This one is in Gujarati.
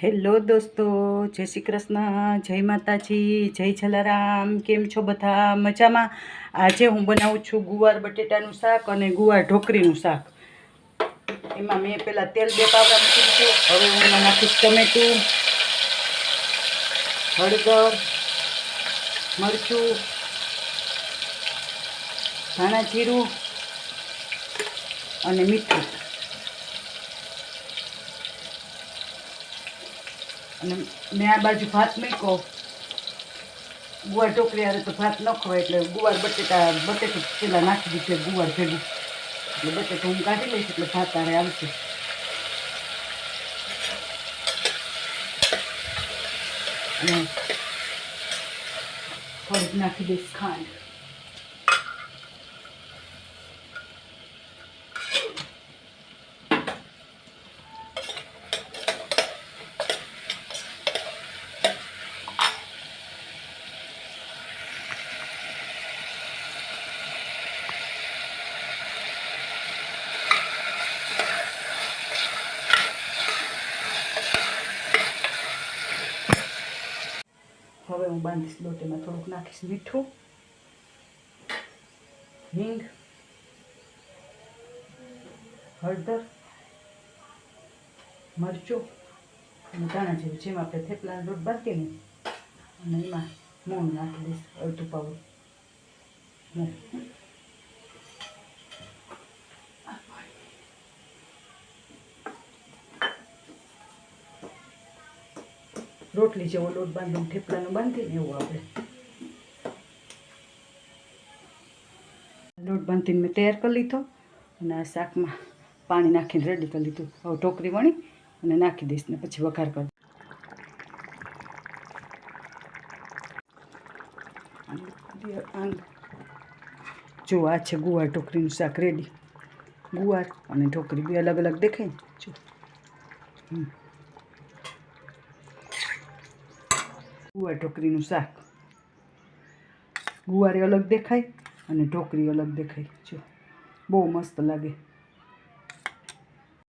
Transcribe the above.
હેલો દોસ્તો, જય શ્રી કૃષ્ણ, જય માતાજી, જય જલારામ. કેમ છો બધા? મજામાં? આજે હું બનાવું છું ગુવાર બટેટાનું શાક અને ગુવાર ઢોકરીનું શાક. એમાં મેં પહેલાં તેલ 2 પાવડા મૂકી દીધું. હવે હું એમાં નાખીશ ટમેટું, હળદર, મરચું, ધાણા જીરું અને મીઠું. અને મેં આ બાજુ ભાત મૂક્યો. ગુવાર ઢોકળી આવે તો ભાત ન ખવાય એટલે ગુવાર બટેટું પેલા નાખી દીધું ગુવાર ભેગું. એટલે બટેટું હું કાઢી લઈશ એટલે ભાત આરે આવશે. અને થોડીક નાખી દઈશ ખાંડ. હવે હું બાંધીશ લોટ. એમાં થોડુંક નાખીશ મીઠું, હિંગ, હળદર, મરચું અને ધાણા જીરું. જેમ આપણે થેપલાનો લોટ બાંધીએ ને અને એમાં મૂળ નાખી દઈશ, અડધું પાવડું મૂળ. રોટલી જેવો લોટ બાંધીને થેપલાનો બાંધીને એવું આપણે લોટ બાંધીને મેં તૈયાર કરી લીધો. અને આ શાકમાં પાણી નાખીને રેડી કરી લીધું. હવે ઢોકળી વણી અને નાખી દઈશ ને પછી વઘાર કરી. જો આ છે ગુવાર ઢોકળીનું શાક રેડી. ગુવાર અને ઢોકળી બે અલગ અલગ દેખાય ને. જો ગુવાર ઢોકળીનું શાક. ગુવારે અલગ દેખાય અને ઢોકળી અલગ દેખાય. જો બહુ મસ્ત લાગે.